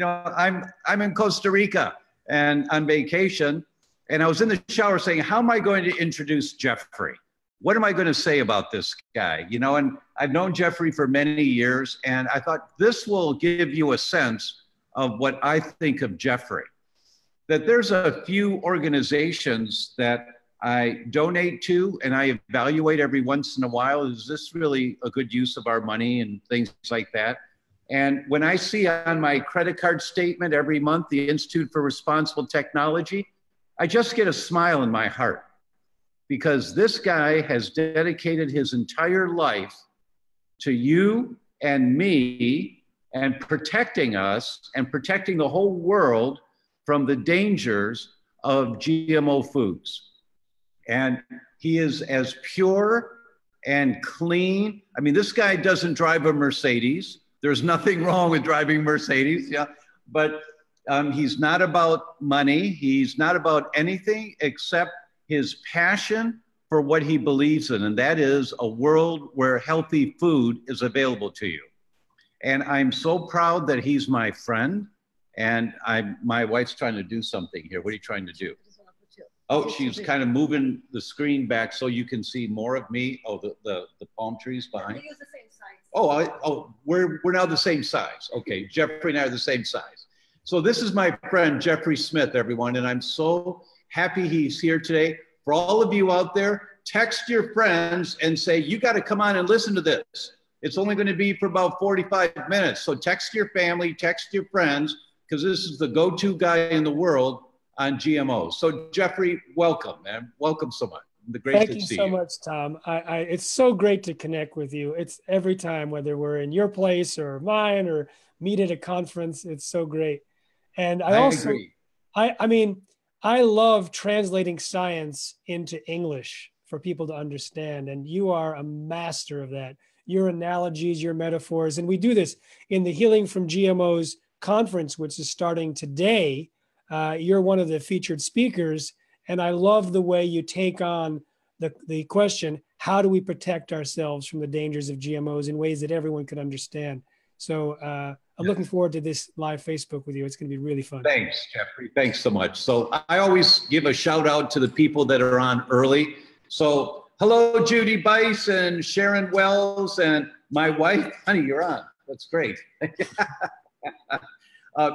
I'm in Costa Rica and on vacation, and I was in the shower saying, how am I going to introduce Jeffrey? What am I going to say about this guy? And I've known Jeffrey for many years, and I thought this will give you a sense of what I think of Jeffrey. That there's a few organizations that I donate to and I evaluate every once in a while. Is this really a good use of our money and things like that? And when I see on my credit card statement every month, the Institute for Responsible Technology, I just get a smile in my heart, because this guy has dedicated his entire life to you and me and protecting us and protecting the whole world from the dangers of GMO foods. And he is as pure and clean. I mean, this guy doesn't drive a Mercedes. There's nothing wrong with driving Mercedes, yeah. But he's not about money. He's not about anything except his passion for what he believes in, and that is a world where healthy food is available to you. And I'm so proud that he's my friend. And my wife's trying to do something here. What are you trying to do? Oh, she's kind of moving the screen back so you can see more of me. Oh, the palm trees behind. We use the same size. We're now the same size. Okay, Jeffrey and I are the same size. So this is my friend, Jeffrey Smith, everyone. And I'm so happy he's here today. For all of you out there, text your friends and say, you got to come on and listen to this. It's only going to be for about 45 minutes. So text your family, text your friends, because this is the go-to guy in the world on GMOs. So Jeffrey, welcome, man. Welcome so much. Thank you so much, Tom. It's so great to connect with you. It's every time, whether we're in your place or mine or meet at a conference, it's so great. And I agree. I love translating science into English for people to understand. And you are a master of that. Your analogies, your metaphors. And we do this in the Healing from GMOs conference, which is starting today. You're one of the featured speakers, and I love the way you take on the question, how do we protect ourselves from the dangers of GMOs in ways that everyone can understand? So I'm looking forward to this live Facebook with you. It's going to be really fun. Thanks, Jeffrey. Thanks so much. So I always give a shout out to the people that are on early. So hello, Judy Bice and Sharon Wells and my wife. Honey, you're on. That's great.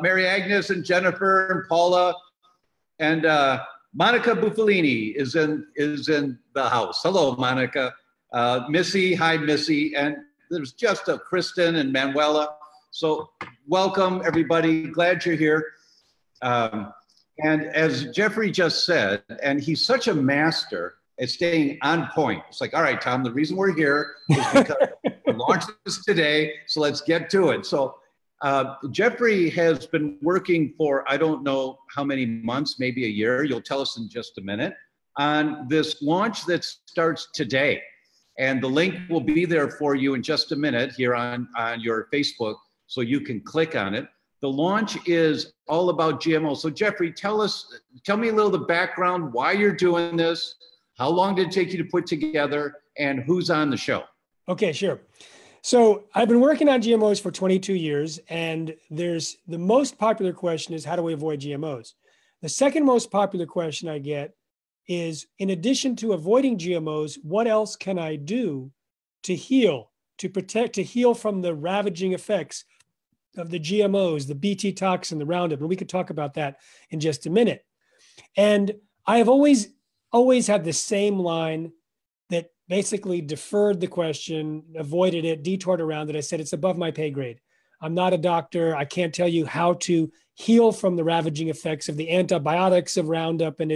Mary Agnes and Jennifer and Paula and Monica Buffalini is in the house. Hello, Monica. Missy, hi, Missy. And there's just a Kristen and Manuela. So welcome, everybody. Glad you're here. And as Jeffrey just said, and he's such a master at staying on point. It's like, all right, Tom, the reason we're here is because we launched this today, so let's get to it. So Jeffrey has been working for, I don't know how many months, maybe a year, you'll tell us in just a minute, on this launch that starts today. And the link will be there for you in just a minute here on your Facebook, so you can click on it. The launch is all about GMO. So Jeffrey, tell me a little of the background, why you're doing this, how long did it take you to put together, and who's on the show? Okay, sure. So I've been working on GMOs for 22 years, and the most popular question is, how do we avoid GMOs? The second most popular question I get is, in addition to avoiding GMOs, what else can I do to heal, to protect, to heal from the ravaging effects of the GMOs, the Bt toxin, the Roundup? And we could talk about that in just a minute. And I have always had the same line that basically deferred the question, avoided it, detoured around it. I said, it's above my pay grade. I'm not a doctor. I can't tell you how to heal from the ravaging effects of the antibiotics of Roundup and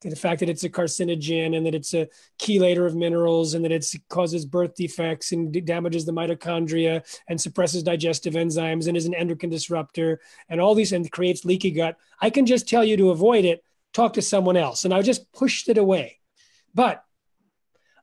the fact that it's a carcinogen and that it's a chelator of minerals and that it causes birth defects and damages the mitochondria and suppresses digestive enzymes and is an endocrine disruptor and all these, and creates leaky gut. I can just tell you to avoid it, talk to someone else. And I just pushed it away. But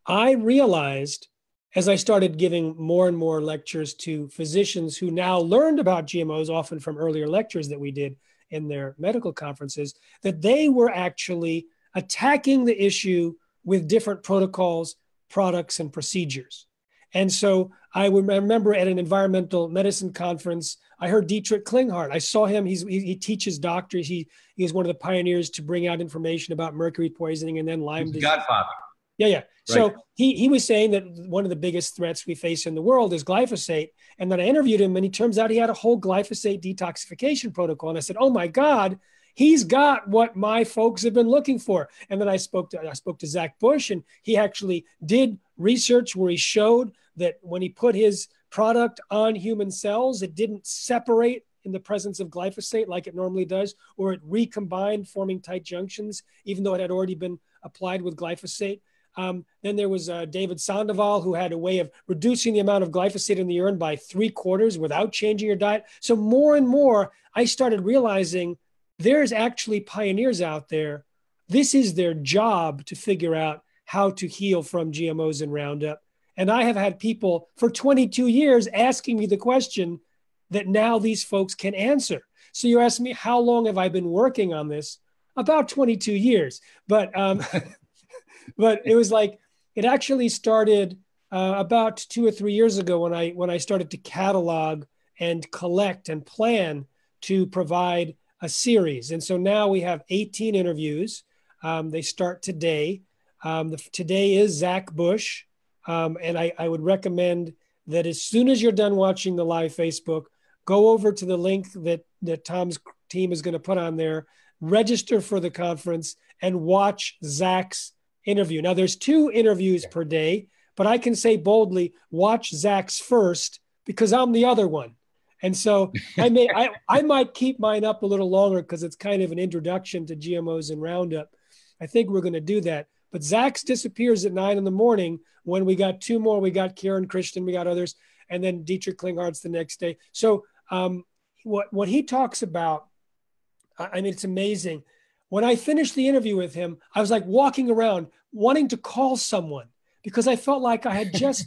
I realized, as I started giving more and more lectures to physicians who now learned about GMOs, often from earlier lectures that we did in their medical conferences, that they were actually attacking the issue with different protocols, products, and procedures. And so I remember at an environmental medicine conference, I heard Dietrich Klinghardt. I saw him. He teaches doctors. He is one of the pioneers to bring out information about mercury poisoning and then Lyme disease. Godfather. Yeah. Right. So he was saying that one of the biggest threats we face in the world is glyphosate. And then I interviewed him, and he turns out he had a whole glyphosate detoxification protocol. And I said, oh my God, he's got what my folks have been looking for. And then I spoke to Zach Bush, and he actually did research where he showed that when he put his product on human cells, it didn't separate in the presence of glyphosate like it normally does, or it recombined, forming tight junctions, even though it had already been applied with glyphosate. Then there was David Sandoval, who had a way of reducing the amount of glyphosate in the urine by 3/4 without changing your diet. So more and more, I started realizing there's actually pioneers out there. This is their job to figure out how to heal from GMOs and Roundup. And I have had people for 22 years asking me the question that now these folks can answer. So you asked me, how long have I been working on this? About 22 years. But but it was like, it actually started about 2 or 3 years ago when I started to catalog and collect and plan to provide a series. And so now we have 18 interviews. They start today. Today is Zach Bush. And I would recommend that as soon as you're done watching the live Facebook, go over to the link that Tom's team is going to put on there, register for the conference, and watch Zach's interview. Now, there's 2 interviews per day, but I can say boldly, watch Zach's first because I'm the other one. And so I might keep mine up a little longer because it's kind of an introduction to GMOs and Roundup. I think we're going to do that. But Zach's disappears at 9 a.m. when we got 2 more. We got Kieran Christian, we got others, and then Dietrich Klinghardt's the next day. So what he talks about, I mean, it's amazing. When I finished the interview with him, I was like walking around wanting to call someone because I felt like I had just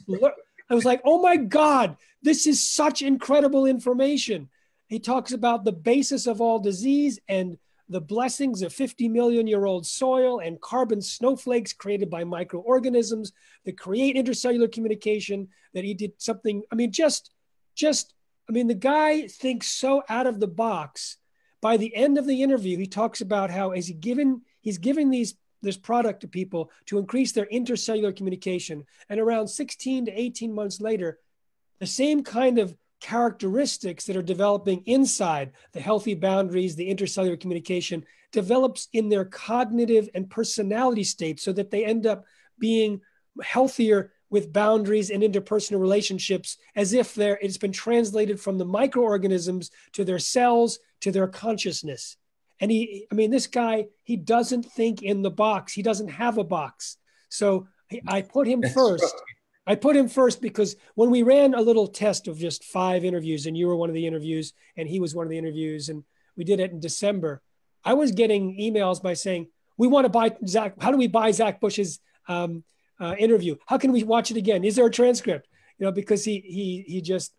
I was like, oh my God, this is such incredible information. He talks about the basis of all disease and the blessings of 50 million year old soil and carbon snowflakes created by microorganisms that create intercellular communication, that he did something. I mean, the guy thinks so out of the box. By the end of the interview, he talks about how he's giving this product to people to increase their intercellular communication. And around 16 to 18 months later, the same kind of characteristics that are developing inside the healthy boundaries, the intercellular communication, develops in their cognitive and personality state so that they end up being healthier with boundaries and interpersonal relationships, as if it's been translated from the microorganisms to their cells, to their consciousness. And this guy, he doesn't think in the box. He doesn't have a box. So I put him first. Right. I put him first because when we ran a little test of just 5 interviews, and you were one of the interviews, and he was one of the interviews, and we did it in December, I was getting emails by saying, we want to buy Zach. How do we buy Zach Bush's interview? How can we watch it again? Is there a transcript? Because he just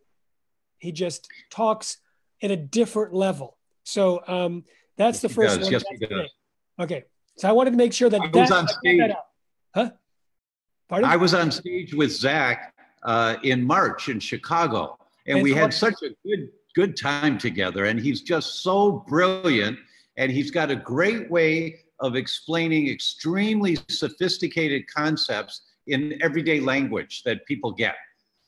talks at a different level. So that's the first one. Yes, he does. Okay. So I wanted to make sure that I was on stage. Huh? Pardon? I was on stage with Zach in March in Chicago, and we had such a good time together. And he's just so brilliant, and he's got a great way of explaining extremely sophisticated concepts in everyday language that people get.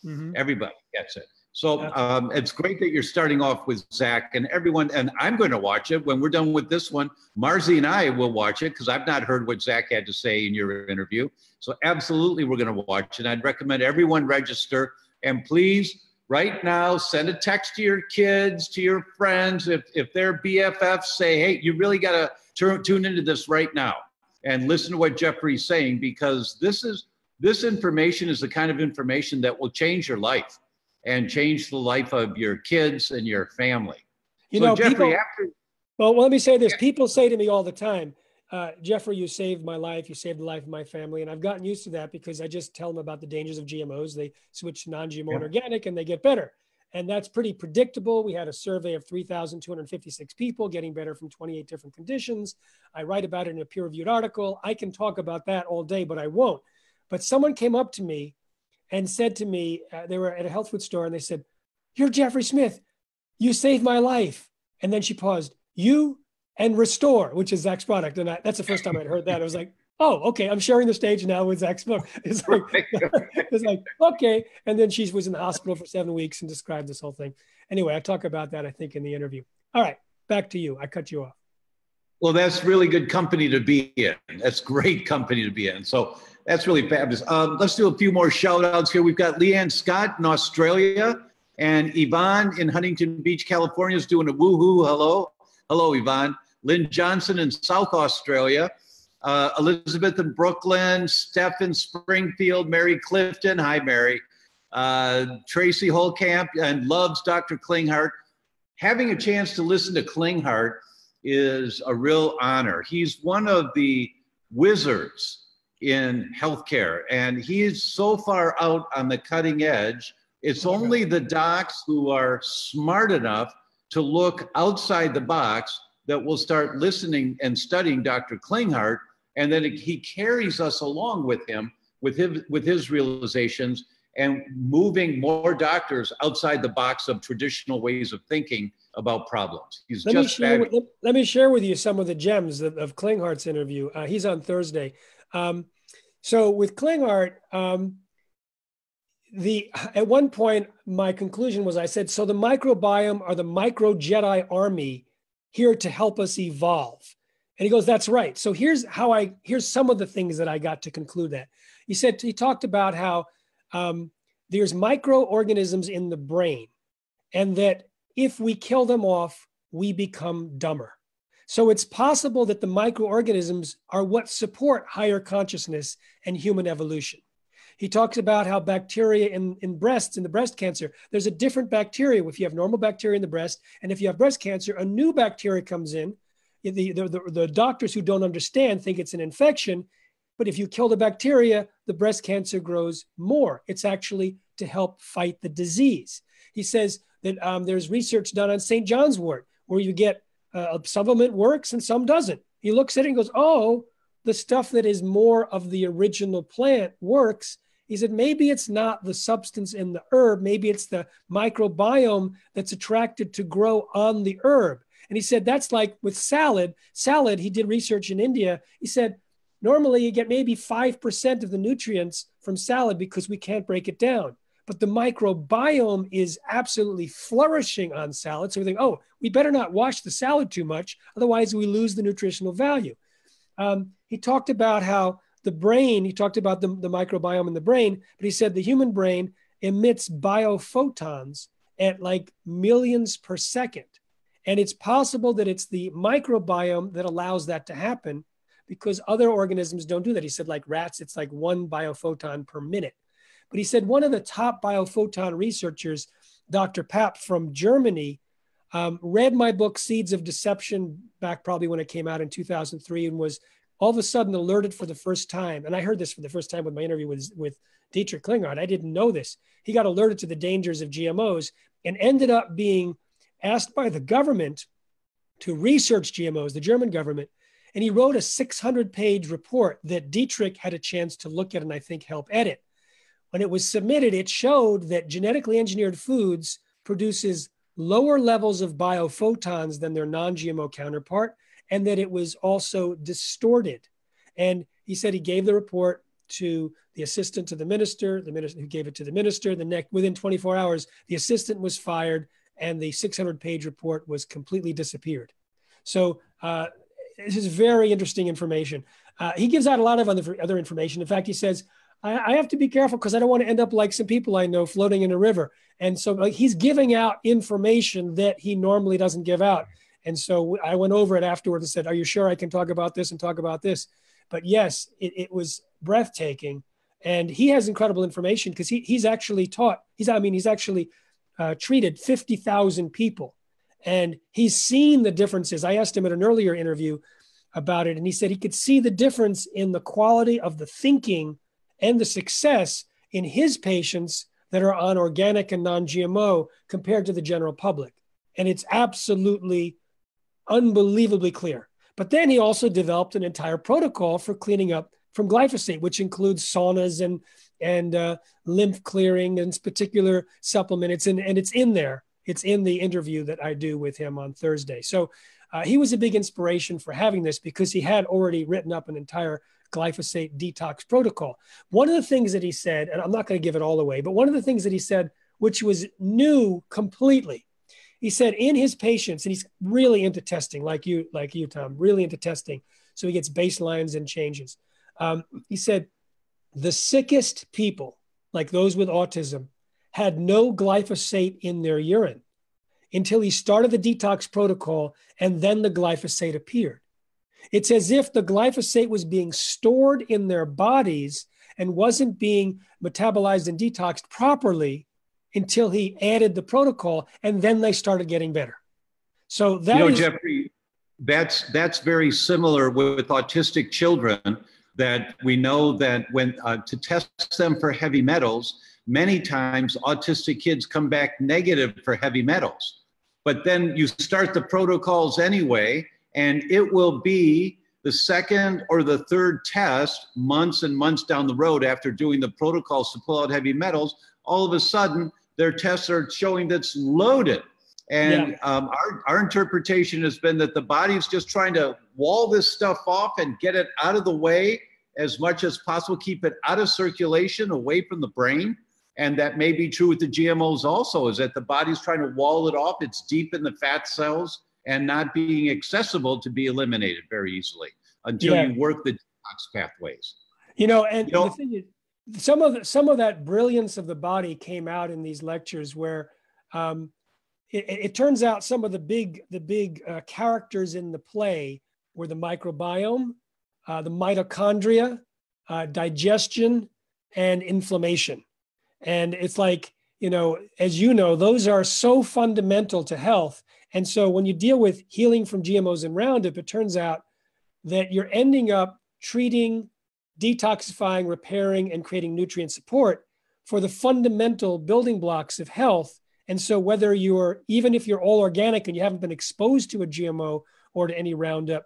Mm-hmm. Everybody gets it. So it's great that you're starting off with Zach and everyone, and I'm going to watch it when we're done with this one. Marzi and I will watch it because I've not heard what Zach had to say in your interview. So absolutely, we're going to watch it. I'd recommend everyone register, and please, right now, send a text to your kids, to your friends. If they're BFFs, say, hey, you really got to tune into this right now and listen to what Jeffrey's saying, because this information is the kind of information that will change your life and change the life of your kids and your family. Jeffrey, well, let me say this. People say to me all the time, Jeffrey, you saved my life. You saved the life of my family. And I've gotten used to that because I just tell them about the dangers of GMOs. They switch to non-GMO and organic and they get better. And that's pretty predictable. We had a survey of 3,256 people getting better from 28 different conditions. I write about it in a peer-reviewed article. I can talk about that all day, but I won't. But someone came up to me and said to me, they were at a health food store and they said, "You're Jeffrey Smith. You saved my life." And then she paused, "You and Restore," which is Zach's product. And that's the first time I'd heard that. I was like, oh, okay, I'm sharing the stage now with Zach's book. It's like, okay. And then she was in the hospital for 7 weeks and described this whole thing. Anyway, I talk about that, I think, in the interview. All right, back to you. I cut you off. Well, that's really good company to be in. That's great company to be in. So that's really fabulous. Let's do a few more shout outs here. We've got Leanne Scott in Australia, and Yvonne in Huntington Beach, California is doing a woohoo. Hello. Hello, Yvonne. Lynn Johnson in South Australia. Elizabeth in Brooklyn, Steph in Springfield, Mary Clifton. Hi, Mary. Tracy Holcamp and loves Dr. Klinghardt. Having a chance to listen to Klinghardt is a real honor. He's one of the wizards in healthcare, and he is so far out on the cutting edge. It's only the docs who are smart enough to look outside the box that will start listening and studying Dr. Klinghardt, and then he carries us along with him, with his realizations, and moving more doctors outside the box of traditional ways of thinking about problems. He's let me share with you some of the gems of Klinghardt's interview. He's on Thursday. So with Klinghardt, at one point, my conclusion was, I said, so the microbiome are the micro Jedi army here to help us evolve. And he goes, that's right. So here's some of the things that I got to conclude that. He talked about how there's microorganisms in the brain, and that if we kill them off, we become dumber. So it's possible that the microorganisms are what support higher consciousness and human evolution. He talks about how bacteria in the breast cancer, there's a different bacteria. If you have normal bacteria in the breast, and if you have breast cancer, a new bacteria comes in. The doctors who don't understand think it's an infection, but if you kill the bacteria, the breast cancer grows more. It's actually to help fight the disease. He says that there's research done on St. John's wort, where you get some of it works and some doesn't. He looks at it and goes, oh, the stuff that is more of the original plant works. He said, maybe it's not the substance in the herb. Maybe it's the microbiome that's attracted to grow on the herb. And he said, that's like with salad. Salad, he did research in India. He said, normally you get maybe 5% of the nutrients from salad because we can't break it down. But the microbiome is absolutely flourishing on salad. So we think, oh, we better not wash the salad too much. Otherwise, we lose the nutritional value. He talked about how the brain, he talked about the microbiome in the brain, but he said the human brain emits biophotons at like millions per second. And it's possible that it's the microbiome that allows that to happen, because other organisms don't do that. He said like rats, it's like 1 biophoton per minute. But he said one of the top biophoton researchers, Dr. Papp from Germany, read my book, Seeds of Deception, back probably when it came out in 2003, and was all of a sudden alerted for the first time. And I heard this for the first time with my interview with Dietrich Klinghardt. I didn't know this. He got alerted to the dangers of GMOs and ended up being asked by the government to research GMOs, the German government. And he wrote a 600-page report that Dietrich had a chance to look at and I think help edit. When it was submitted, it showed that genetically engineered foods produces lower levels of biophotons than their non-GMO counterpart, and that it was also distorted. And he said he gave the report to the assistant to the minister who gave it to the minister. Within 24 hours, the assistant was fired and the 600-page report was completely disappeared. So this is very interesting information. He gives out a lot of other information. In fact, he says, I have to be careful because I don't want to end up like some people I know floating in a river. And so he's giving out information that he normally doesn't give out. And so I went over it afterwards and said, are you sure I can talk about this and talk about this? But yes, it was breathtaking. And he has incredible information because he's actually treated 50,000 people. And he's seen the differences. I asked him at an earlier interview about it, and he said he could see the difference in the quality of the thinking and the success in his patients that are on organic and non-GMO compared to the general public. And it's absolutely unbelievably clear. But then he also developed an entire protocol for cleaning up from glyphosate, which includes saunas and lymph clearing and particular supplement. It's in there. It's in the interview that I do with him on Thursday. So he was a big inspiration for having this because he had already written up an entire glyphosate detox protocol. One of the things that he said, and I'm not going to give it all away, but one of the things that he said, which was new completely, he said in his patients, and he's really into testing, like you, Tom, really into testing. So he gets baselines and changes. He said the sickest people, like those with autism, had no glyphosate in their urine until he started the detox protocol, and then the glyphosate appeared. It's as if the glyphosate was being stored in their bodies and wasn't being metabolized and detoxed properly until he added the protocol, and then they started getting better. So that Jeffrey, that's very similar with autistic children, that we know that when to test them for heavy metals, many times autistic kids come back negative for heavy metals. But then you start the protocols anyway, and it will be the second or the third test months and months down the road after doing the protocols to pull out heavy metals. All of a sudden, their tests are showing that's loaded. And our interpretation has been that the body's just trying to wall this stuff off and get it out of the way as much as possible, keep it out of circulation, away from the brain. And that may be true with the GMOs also, is that the body's trying to wall it off. It's deep in the fat cells and not being accessible to be eliminated very easily until you work the detox pathways. The thing is, some of that brilliance of the body came out in these lectures where it turns out some of the big characters in the play were the microbiome, the mitochondria, digestion, and inflammation. And it's like, as you know, those are so fundamental to health. And so when you deal with healing from GMOs and Roundup, it turns out that you're ending up treating, detoxifying, repairing, and creating nutrient support for the fundamental building blocks of health. And so even if you're all organic and you haven't been exposed to a GMO or to any Roundup,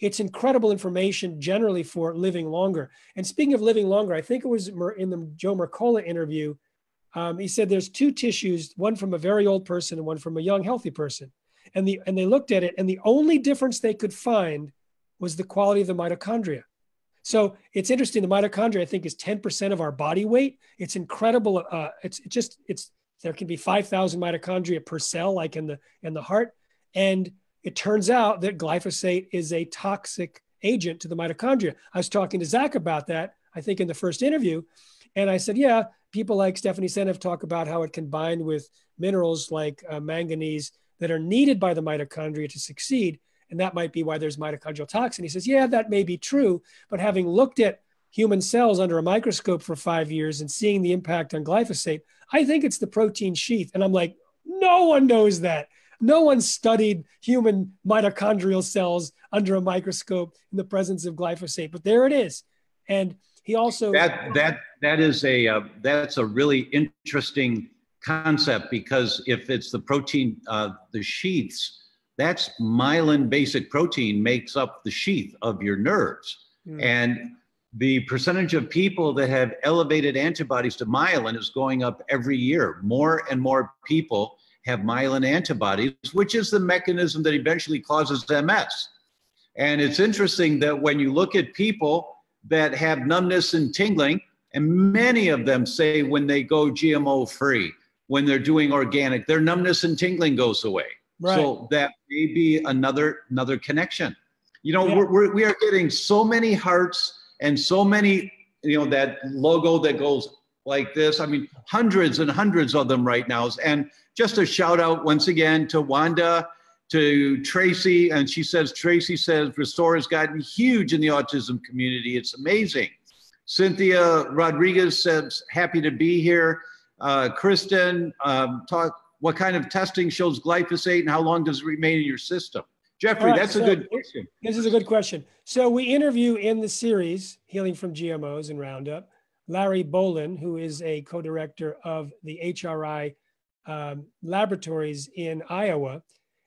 it's incredible information generally for living longer. And speaking of living longer, I think it was in the Joe Mercola interview, he said there's two tissues, one from a very old person and one from a young, healthy person. And they looked at it, and the only difference they could find was the quality of the mitochondria. So it's interesting. The mitochondria, I think, is 10% of our body weight. It's incredible. There can be 5,000 mitochondria per cell, like in the heart. And it turns out that glyphosate is a toxic agent to the mitochondria. I was talking to Zach about that, I think, in the first interview. And I said, people like Stephanie Seneff talk about how it can bind with minerals like manganese that are needed by the mitochondria to succeed. And that might be why there's mitochondrial toxin. He says, that may be true. But having looked at human cells under a microscope for 5 years and seeing the impact on glyphosate, I think it's the protein sheath. And I'm like, no one knows that. No one studied human mitochondrial cells under a microscope in the presence of glyphosate, but there it is. And he also that's a really interesting concept, because if it's the protein, the sheaths, that's myelin basic protein makes up the sheath of your nerves. And the percentage of people that have elevated antibodies to myelin is going up every year. More and more people have myelin antibodies, which is the mechanism that eventually causes MS. And it's interesting that when you look at people that have numbness and tingling, and many of them say when they go GMO-free, when they're doing organic, their numbness and tingling goes away. Right. So that may be another connection. We are getting so many hearts and so many, that logo that goes like this. I mean, hundreds and hundreds of them right now. And just a shout out once again to Wanda, to Tracy. And Tracy says, Restore has gotten huge in the autism community. It's amazing. Cynthia Rodriguez says, happy to be here. Kristen, what kind of testing shows glyphosate and how long does it remain in your system? Jeffrey, that's a good question. This is a good question. So we interview in the series, Healing from GMOs and Roundup, Larry Bolin, who is a co-director of the HRI laboratories in Iowa.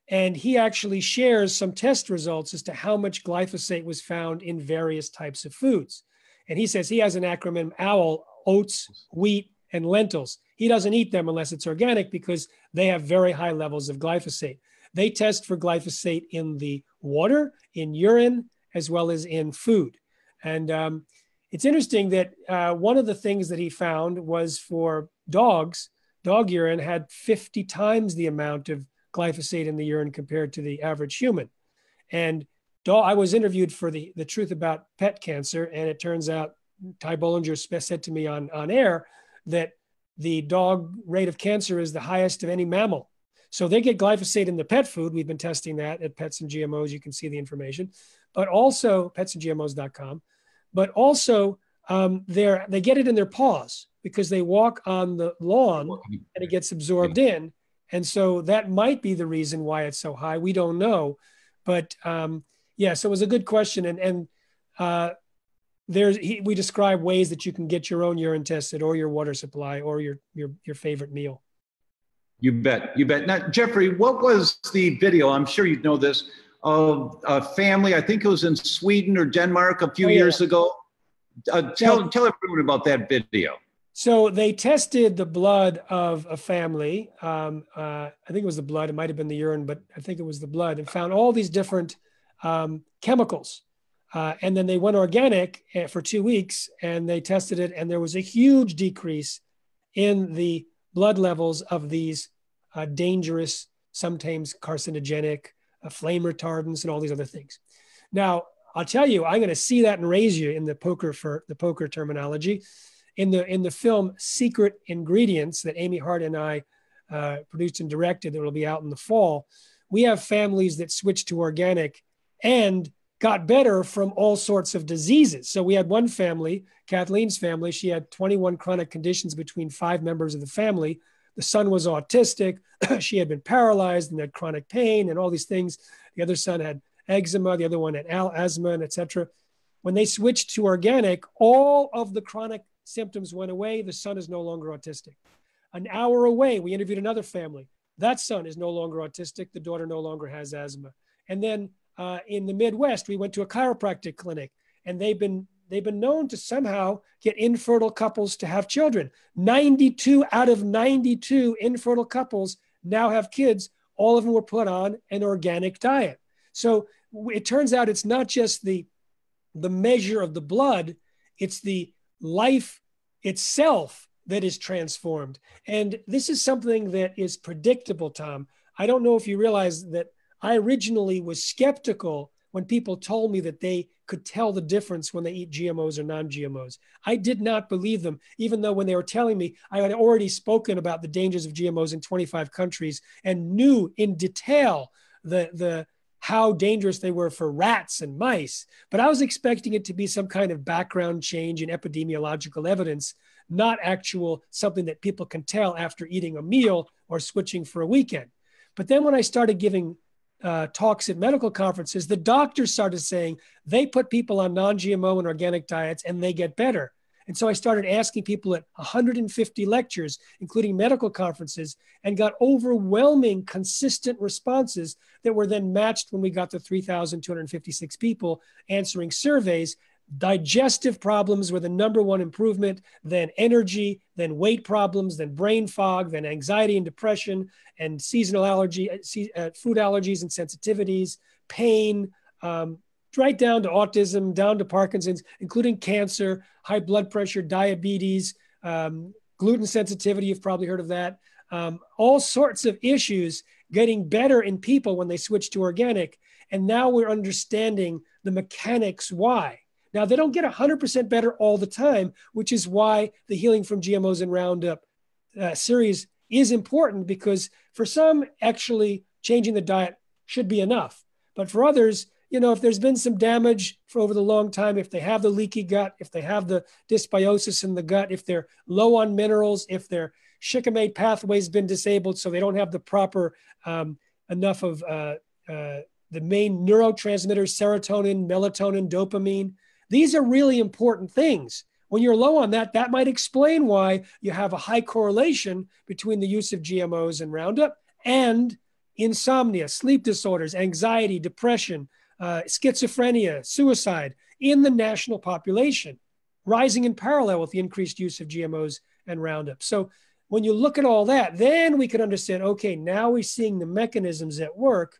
And he actually shares some test results as to how much glyphosate was found in various types of foods. And he says he has an acronym OWL, oats, wheat, and lentils. He doesn't eat them unless it's organic because they have very high levels of glyphosate. They test for glyphosate in the water, in urine, as well as in food. And it's interesting that one of the things that he found was for dogs, dog urine had 50 times the amount of glyphosate in the urine compared to the average human. And I was interviewed for the Truth About Pet Cancer, and it turns out Ty Bollinger said to me on air that the dog rate of cancer is the highest of any mammal. So they get glyphosate in the pet food. We've been testing that at Pets and GMOs. You can see the information, but also petsandgmos.com. But also they get it in their paws because they walk on the lawn and it gets absorbed in. And so that might be the reason why it's so high. We don't know. But yeah, so it was a good question. And we describe ways that you can get your own urine tested or your water supply or your favorite meal. You bet. You bet. Now, Jeffrey, what was the video? I'm sure you know this, of a family, I think it was in Sweden or Denmark a few years ago. Tell everyone about that video. So they tested the blood of a family. I think it was the blood. It might have been the urine, but I think it was the blood, and found all these different chemicals. And then they went organic for 2 weeks and they tested it. And there was a huge decrease in the blood levels of these dangerous, sometimes carcinogenic, flame retardants and all these other things. Now, I'll tell you, I'm going to see that and raise you in the poker terminology. In the film Secret Ingredients that Amy Hart and I produced and directed, that will be out in the fall, we have families that switched to organic and got better from all sorts of diseases. So we had one family, Kathleen's family, she had 21 chronic conditions between 5 members of the family. The son was autistic, she had been paralyzed and had chronic pain and all these things. The other son had eczema, the other one had asthma, and et cetera. When they switched to organic, all of the chronic symptoms went away. The son is no longer autistic. An hour away, we interviewed another family. That son is no longer autistic. The daughter no longer has asthma. And then in the Midwest, we went to a chiropractic clinic, and they've been known to somehow get infertile couples to have children. 92 out of 92 infertile couples now have kids. All of them were put on an organic diet. So it turns out it's not just the measure of the blood, it's the life itself that is transformed. And this is something that is predictable, Tom. I don't know if you realize that I originally was skeptical when people told me that they could tell the difference when they eat GMOs or non-GMOs. I did not believe them, even though when they were telling me, I had already spoken about the dangers of GMOs in 25 countries and knew in detail how dangerous they were for rats and mice. But I was expecting it to be some kind of background change in epidemiological evidence, not actual something that people can tell after eating a meal or switching for a weekend. But then when I started giving talks at medical conferences, the doctors started saying they put people on non-GMO and organic diets and they get better. And so I started asking people at 150 lectures, including medical conferences, and got overwhelming, consistent responses that were then matched when we got to 3,256 people answering surveys. Digestive problems were the number one improvement, then energy, then weight problems, then brain fog, then anxiety and depression, and seasonal allergy, food allergies and sensitivities, pain, right down to autism, down to Parkinson's, including cancer, high blood pressure, diabetes, gluten sensitivity, you've probably heard of that, all sorts of issues getting better in people when they switch to organic. And now we're understanding the mechanics why. Now, they don't get 100% better all the time, which is why the Healing from GMOs and Roundup series is important, because for some, actually changing the diet should be enough. But for others, you know, if there's been some damage for over the long time, if they have the leaky gut, if they have the dysbiosis in the gut, if they're low on minerals, if their shikimate pathway has been disabled so they don't have the proper enough of the main neurotransmitters, serotonin, melatonin, dopamine, these are really important things. When you're low on that, that might explain why you have a high correlation between the use of GMOs and Roundup and insomnia, sleep disorders, anxiety, depression, schizophrenia, suicide in the national population. rising in parallel with the increased use of GMOs and Roundup. So when you look at all that, then we can understand, okay, now we're seeing the mechanisms at work.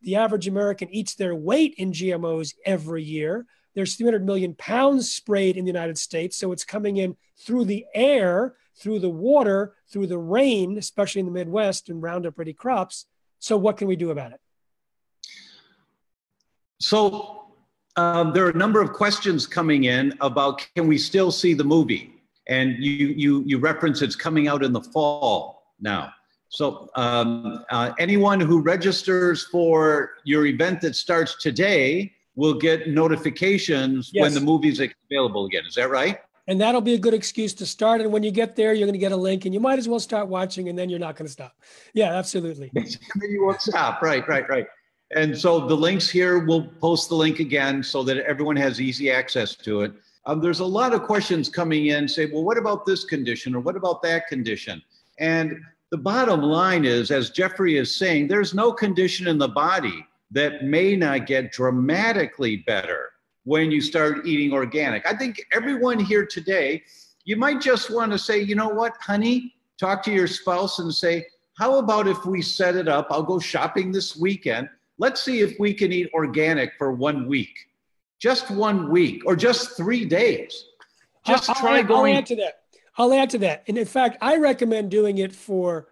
The average American eats their weight in GMOs every year. There's 300 million pounds sprayed in the United States. So it's coming in through the air, through the water, through the rain, especially in the Midwest and Roundup Ready crops. So what can we do about it? So there are a number of questions coming in about, can we still see the movie? And you reference it's coming out in the fall now. So anyone who registers for your event that starts today will get notifications when the movie's available again. Is that right? And that'll be a good excuse to start. And when you get there, you're going to get a link and you might as well start watching, and then you're not going to stop. Yeah, absolutely. And then you won't stop. Right. And so the links here, we'll post the link again so that everyone has easy access to it. There's a lot of questions coming in, say, well, what about this condition or what about that condition? And the bottom line is, as Jeffrey is saying, there's no condition in the body that may not get dramatically better when you start eating organic. I think everyone here today, you might just want to say, you know what, honey, talk to your spouse and say, how about if we set it up? I'll go shopping this weekend. Let's see if we can eat organic for 1 week. Just 1 week or just 3 days. I'll add to that. And in fact, I recommend doing it for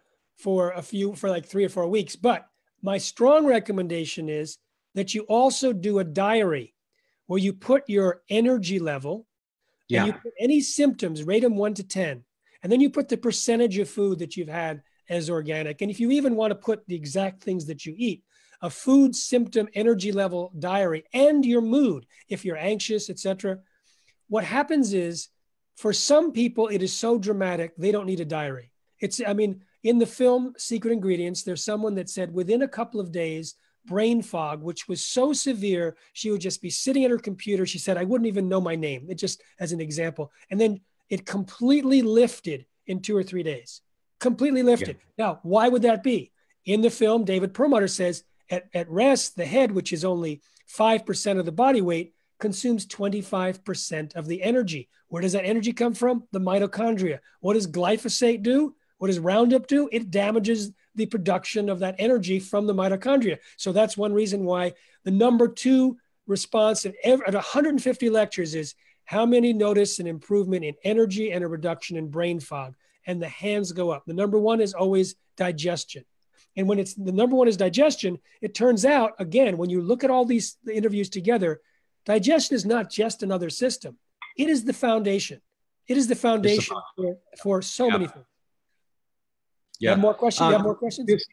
like 3 or 4 weeks. But my strong recommendation is that you also do a diary where you put your energy level and you put any symptoms, rate them 1 to 10. And then you put the percentage of food that you've had as organic. And if you even want to put the exact things that you eat, a food symptom energy level diary, and your mood, if you're anxious, etc. What happens is, for some people, it is so dramatic, they don't need a diary. In the film Secret Ingredients, there's someone that said within a couple of days, brain fog, which was so severe, she would just be sitting at her computer. She said, I wouldn't even know my name. It just as an example. And then it completely lifted in 2 or 3 days. Completely lifted. Yeah. Now, why would that be? In the film, David Perlmutter says, at rest, the head, which is only 5% of the body weight, consumes 25% of the energy. Where does that energy come from? The mitochondria. What does glyphosate do? What does Roundup do? It damages the production of that energy from the mitochondria. So that's one reason why the number 2 response at 150 lectures is, how many notice an improvement in energy and a reduction in brain fog? And the hands go up. The number 1 is always digestion. And when the number 1 is digestion, it turns out, again, when you look at all the interviews together, digestion is not just another system. It is the foundation. It is the foundation for so many things. Yeah. You have more questions? You have more questions?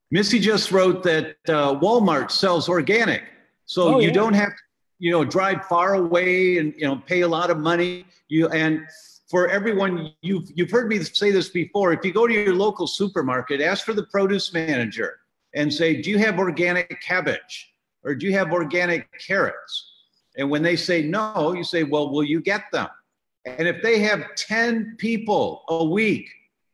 Missy just wrote that Walmart sells organic. So you don't have to, drive far away and, pay a lot of money. And for everyone, you've heard me say this before. If you go to your local supermarket, ask for the produce manager and say, do you have organic cabbage? Or do you have organic carrots? And when they say no, you say, well, will you get them? And if they have 10 people a week,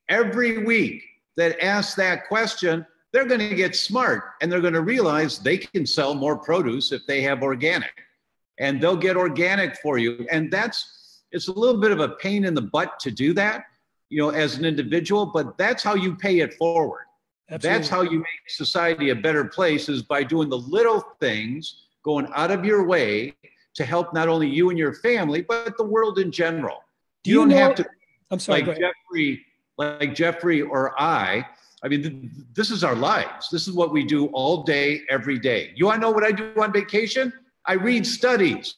every week, that ask that question, they're going to get smart and they're going to realize they can sell more produce if they have organic. And they'll get organic for you. And it's a little bit of a pain in the butt to do that, as an individual, but that's how you pay it forward. Absolutely. That's how you make society a better place, is by doing the little things, going out of your way to help not only you and your family, but the world in general. You don't have to, I'm sorry, like Jeffrey or I mean, this is our lives. This is what we do all day, every day. You want to know what I do on vacation? I read studies.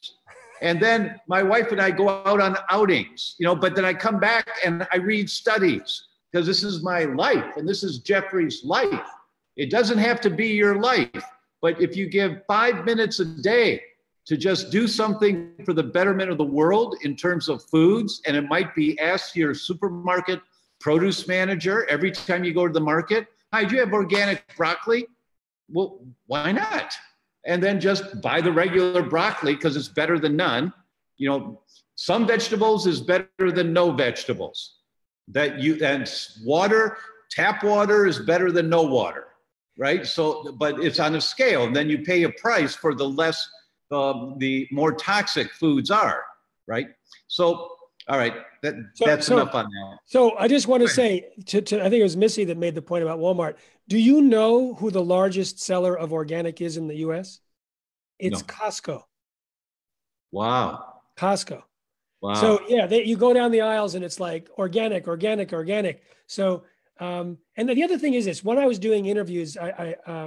And then my wife and I go out on outings, but then I come back and I read studies, because this is my life and this is Jeffrey's life. It doesn't have to be your life, but if you give 5 minutes a day to just do something for the betterment of the world in terms of foods, and it might be ask your supermarket produce manager every time you go to the market, hi, do you have organic broccoli? Well, why not? And then just buy the regular broccoli because it's better than none. Some vegetables is better than no vegetables. And water, tap water is better than no water, right? So, but it's on a scale, and then you pay a price for the more toxic foods are, right? So, all right, that's enough on that. So I just want to say, I think it was Missy that made the point about Walmart. Do you know who the largest seller of organic is in the U.S.? It's Costco. Wow. Costco. Wow. So yeah, you go down the aisles and it's like organic, organic, organic. So, and the other thing is this: when I was doing interviews,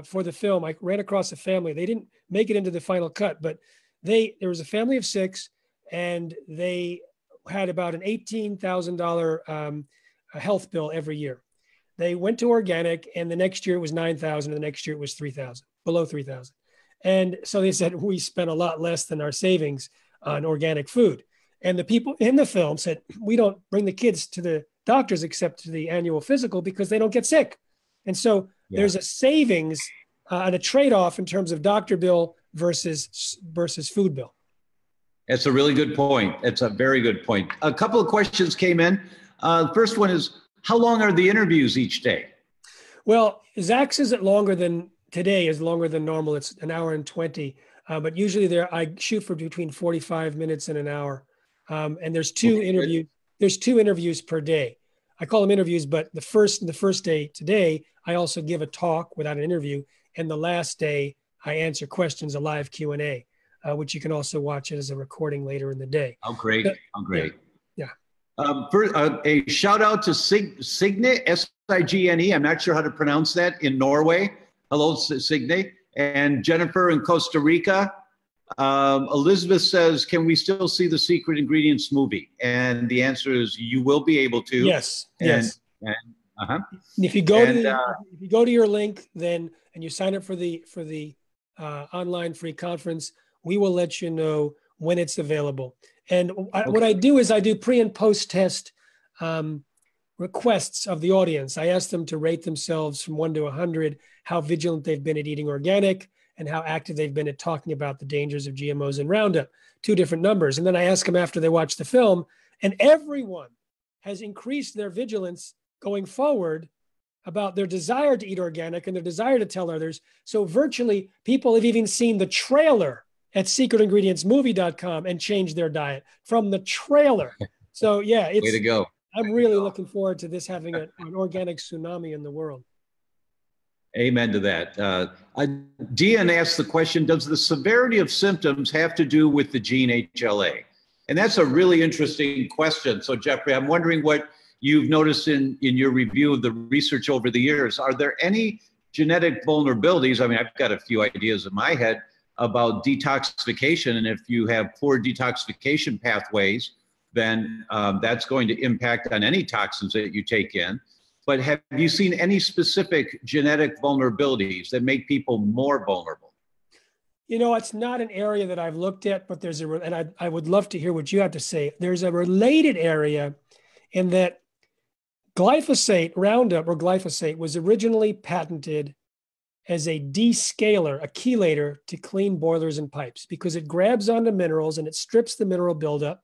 for the film, I ran across a family. They didn't make it into the final cut, but there was a family of 6, and they had about an $18,000 health bill every year. They went to organic, and the next year it was $9,000, and the next year it was $3,000, below $3,000. And so they said, we spent a lot less than our savings on organic food. And the people in the film said, we don't bring the kids to the doctors except to the annual physical because they don't get sick. And so there's a savings and a trade-off in terms of doctor bill versus food bill. That's a really good point. It's a very good point. A couple of questions came in. The first one is, how long are the interviews each day? Well, Zach's is longer than today, is longer than normal. It's an hour and 20. But usually I shoot for between 45 minutes and an hour. And there's two interviews. There's 2 interviews per day. I call them interviews, but the first day today, I also give a talk without an interview. And the last day, I answer questions, a live Q&A, which you can also watch it as a recording later in the day. Oh, great. Great. Yeah. A shout out to Signe, S-I-G-N-E. I'm not sure how to pronounce that, in Norway. Hello, Signe. And Jennifer in Costa Rica. Elizabeth says, can we still see the Secret Ingredients movie? And the answer is, you will be able to. Yes. Yes. And if you go to your link and you sign up for the online free conference, we will let you know when it's available. And what I do is I do pre and post test requests of the audience. I ask them to rate themselves from 1 to 100, how vigilant they've been at eating organic and how active they've been at talking about the dangers of GMOs and Roundup, 2 different numbers. And then I ask them after they watch the film, and everyone has increased their vigilance going forward about their desire to eat organic and their desire to tell others. So virtually people have even seen the trailer at secretingredientsmovie.com and changed their diet from the trailer. So yeah, way to go. I'm really looking forward to this having an organic tsunami in the world. Amen to that. Dean asked the question, does the severity of symptoms have to do with the gene HLA? And that's a really interesting question. So Jeffrey, I'm wondering what you've noticed in your review of the research over the years. Are there any genetic vulnerabilities? I mean, I've got a few ideas in my head about detoxification. And if you have poor detoxification pathways, then that's going to impact on any toxins that you take in. But have you seen any specific genetic vulnerabilities that make people more vulnerable? You know, it's not an area that I've looked at, but and I would love to hear what you have to say. There's a related area in that glyphosate, Roundup or glyphosate, was originally patented as a descaler, a chelator to clean boilers and pipes because it grabs onto minerals and it strips the mineral buildup.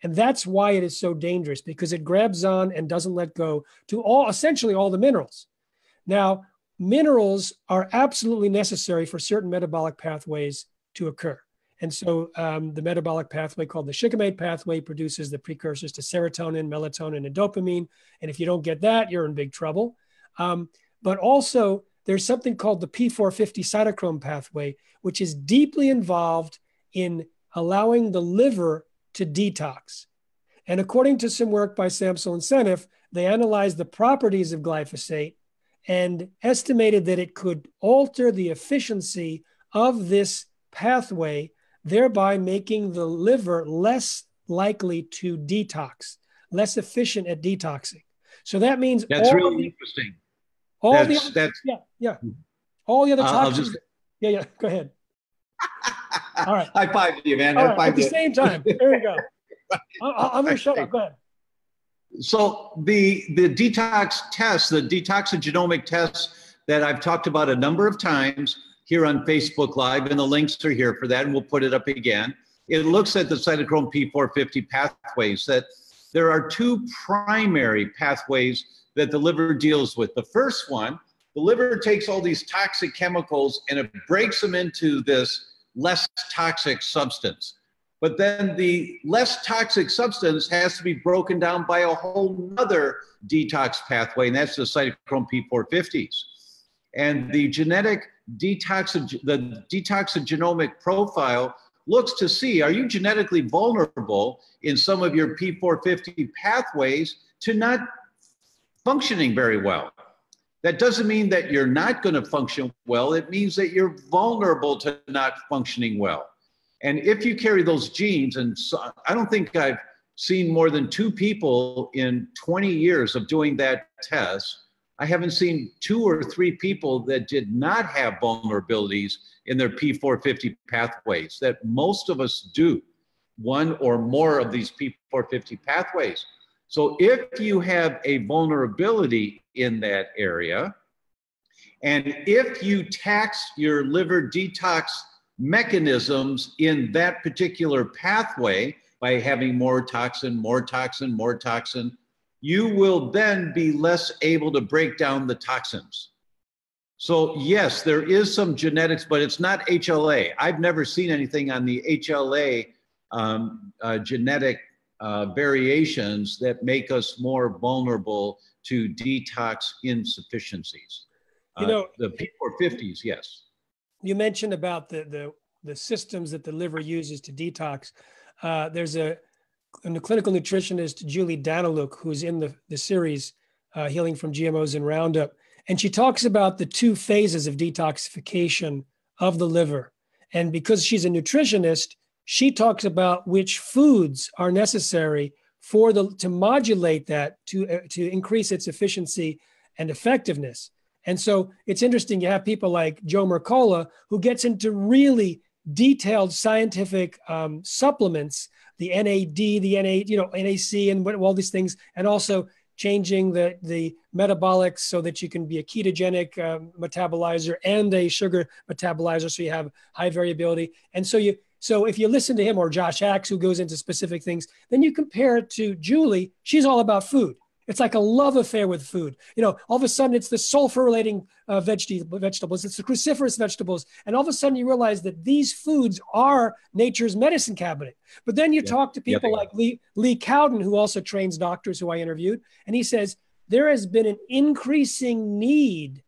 And that's why it is so dangerous, because it grabs on and doesn't let go to essentially all the minerals. Now, minerals are absolutely necessary for certain metabolic pathways to occur. And so the metabolic pathway called the shikimate pathway produces the precursors to serotonin, melatonin, and dopamine. And if you don't get that, you're in big trouble. But also, there's something called the P450 cytochrome pathway, which is deeply involved in allowing the liver to detox. And according to some work by Samsel and Seneff, they analyzed the properties of glyphosate and estimated that it could alter the efficiency of this pathway, thereby making the liver less likely to detox, less efficient at detoxing. So that means that's really interesting. All the other toxins. Yeah. Go ahead. All right. High five you, man. All right, at the same time. There we go. I'm going to shut up. Go ahead. So the detox test, the detoxigenomic test that I've talked about a number of times here on Facebook Live, and the links are here for that, and we'll put it up again. It looks at the cytochrome P450 pathways, that there are 2 primary pathways that the liver deals with. The first one, the liver takes all these toxic chemicals and it breaks them into this less toxic substance. But then the less toxic substance has to be broken down by a whole nother detox pathway, and that's the cytochrome P450s. And the detoxogenomic profile looks to see, are you genetically vulnerable in some of your P450 pathways to not functioning very well? That doesn't mean that you're not going to function well. It means that you're vulnerable to not functioning well. And if you carry those genes, and so, I don't think I've seen more than 2 people in 20 years of doing that test. I haven't seen 2 or 3 people that did not have vulnerabilities in their P450 pathways, that most of us do, 1 or more of these P450 pathways. So if you have a vulnerability in that area, and if you tax your liver detox mechanisms in that particular pathway by having more toxin, you will then be less able to break down the toxins. So yes, there is some genetics, but it's not HLA. I've never seen anything on the HLA genetic variations that make us more vulnerable to detox insufficiencies. You know, the P450s, yes. You mentioned about the systems that the liver uses to detox. There's a clinical nutritionist, Julie Daniluk, who's in the series Healing from GMOs and Roundup. And she talks about the 2 phases of detoxification of the liver. And because she's a nutritionist, she talks about which foods are necessary to modulate that, to increase its efficiency and effectiveness. And so it's interesting, you have people like Joe Mercola, who gets into really detailed scientific supplements, the NAD, the NAC, and all these things, and also changing the metabolics so that you can be a ketogenic metabolizer and a sugar metabolizer, so you have high variability. And so if you listen to him, or Josh Axe, who goes into specific things, then you compare it to Julie. She's all about food. It's like a love affair with food. All of a sudden it's the sulfur-relating vegetables, it's the cruciferous vegetables. And all of a sudden you realize that these foods are nature's medicine cabinet. But then you talk to people like Lee Cowden, who also trains doctors, who I interviewed, and he says, there has been an increasing need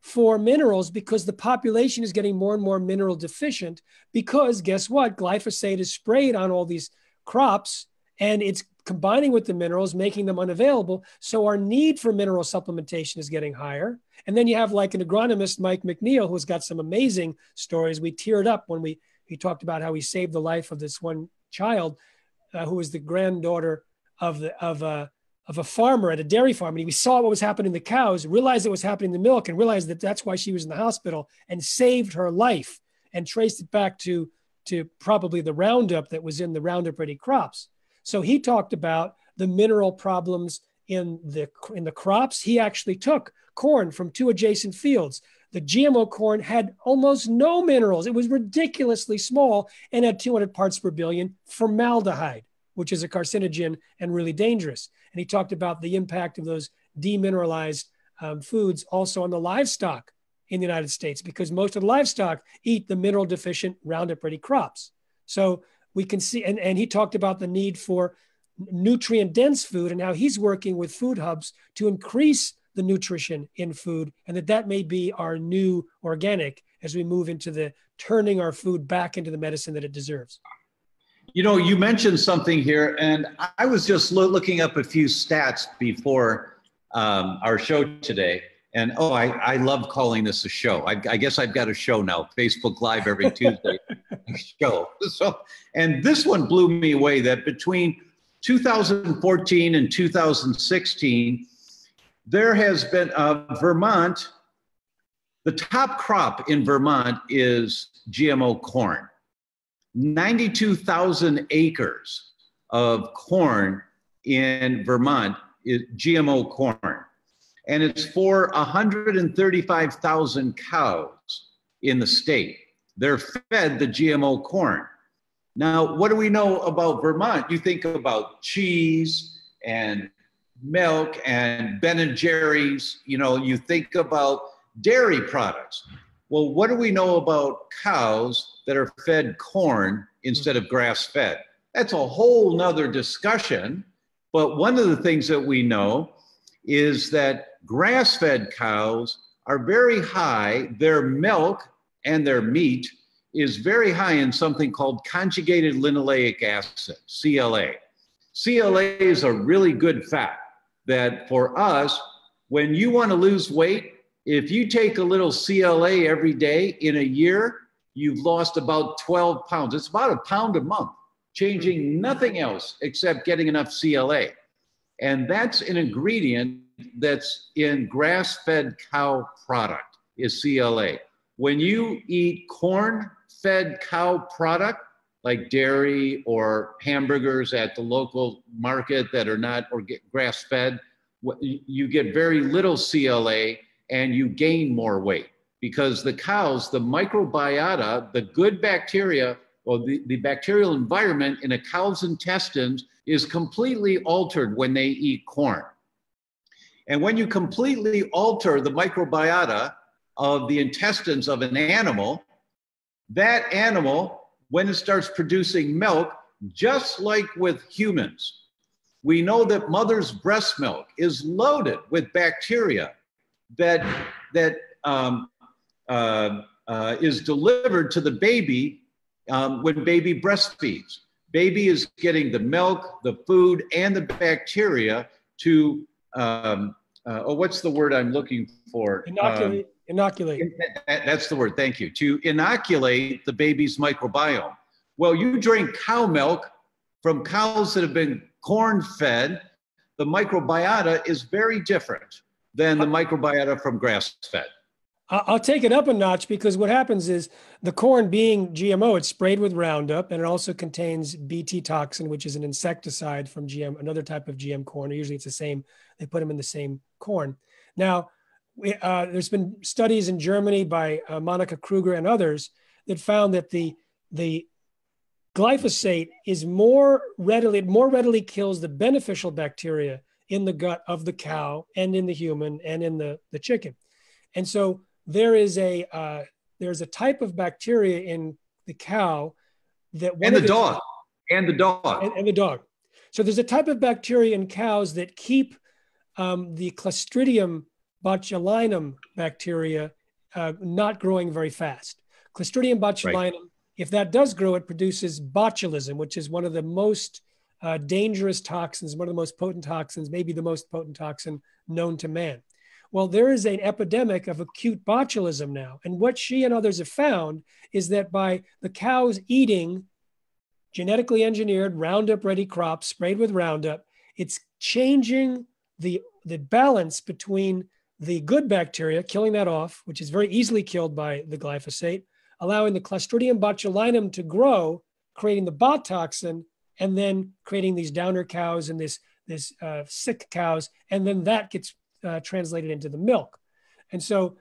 for minerals because the population is getting more and more mineral deficient, because guess what? Glyphosate is sprayed on all these crops, and it's combining with the minerals, making them unavailable. So our need for mineral supplementation is getting higher. And then you have like an agronomist, Mike McNeil, who's got some amazing stories. We teared up when he talked about how he saved the life of this one child who was the granddaughter of a farmer at a dairy farm. And he saw what was happening to the cows, realized it was happening to the milk, and realized that that's why she was in the hospital, and saved her life, and traced it back to probably the Roundup that was in the Roundup Ready crops. So he talked about the mineral problems in the crops. He actually took corn from 2 adjacent fields. The GMO corn had almost no minerals. It was ridiculously small and had 200 parts per billion formaldehyde, which is a carcinogen and really dangerous. And he talked about the impact of those demineralized foods also on the livestock in the United States, because most of the livestock eat the mineral deficient Roundup Ready crops. So we can see, and he talked about the need for nutrient dense food, and how he's working with food hubs to increase the nutrition in food, and that may be our new organic as we move into the turning our food back into the medicine that it deserves. You mentioned something here, and I was just looking up a few stats before our show today. And I love calling this a show. I guess I've got a show now, Facebook Live every Tuesday show. So, and this one blew me away, that between 2014 and 2016, there has been Vermont, the top crop in Vermont is GMO corn. 92,000 acres of corn in Vermont is GMO corn. And it's for 135,000 cows in the state. They're fed the GMO corn. Now, what do we know about Vermont? You think about cheese and milk and Ben & Jerry's, you think about dairy products. Well, what do we know about cows that are fed corn instead of grass-fed. That's a whole nother discussion. But one of the things that we know is that grass-fed cows are very high. Their milk and their meat is very high in something called conjugated linoleic acid, CLA. CLA is a really good fat that for us, when you want to lose weight, if you take a little CLA every day in a year, you've lost about 12 pounds. It's about a pound a month, changing nothing else except getting enough CLA. And that's an ingredient that's in grass-fed cow product is CLA. When you eat corn-fed cow product, like dairy or hamburgers at the local market that are not or get grass-fed, you get very little CLA and you gain more weight because the cows, the microbiota, the good bacteria, or the bacterial environment in a cow's intestines is completely altered when they eat corn. And when you completely alter the microbiota of the intestines of an animal, that animal, when it starts producing milk, just like with humans, we know that mother's breast milk is loaded with bacteria that is delivered to the baby when baby breastfeeds. Baby is getting the milk, the food, and the bacteria to, what's the word I'm looking for? Inoculate. That's the word, thank you. To inoculate the baby's microbiome. Well, you drink cow milk from cows that have been corn-fed, the microbiota is very different than the microbiota from grass-fed. I'll take it up a notch because what happens is the corn being GMO, it's sprayed with Roundup and it also contains Bt toxin, which is an insecticide from another type of GM corn. Usually it's the same, they put them in the same corn. Now, there's been studies in Germany by Monica Kruger and others that found that the glyphosate is more readily kills the beneficial bacteria in the gut of the cow and in the human and in the chicken. And so there's a type of bacteria in the cow that and the dog. So there's a type of bacteria in cows that keep the Clostridium botulinum bacteria not growing very fast. Clostridium botulinum, right. If that does grow, it produces botulism, which is one of the most dangerous toxins, one of the most potent toxins, maybe the most potent toxin known to man. Well, there is an epidemic of acute botulism now. And what she and others have found is that by the cows eating genetically engineered Roundup ready crops sprayed with Roundup, it's changing the balance between the good bacteria, killing that off, which is very easily killed by the glyphosate, allowing the Clostridium botulinum to grow, creating the bot toxin, and then creating these downer cows and this sick cows. And then that gets translated into the milk. And so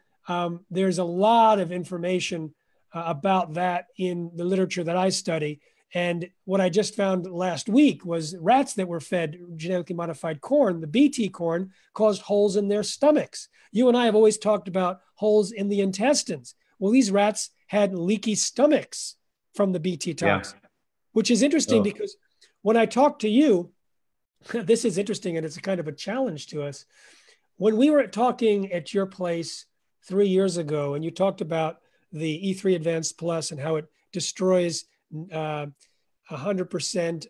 there's a lot of information about that in the literature that I study. And what I just found last week was rats that were fed genetically modified corn, the Bt corn, caused holes in their stomachs. You and I have always talked about holes in the intestines. Well, these rats had leaky stomachs from the Bt toxin, which is interesting because when I talk to you, this is interesting and it's a kind of a challenge to us. When we were talking at your place 3 years ago, and you talked about the E3 Advanced Plus and how it destroys 100%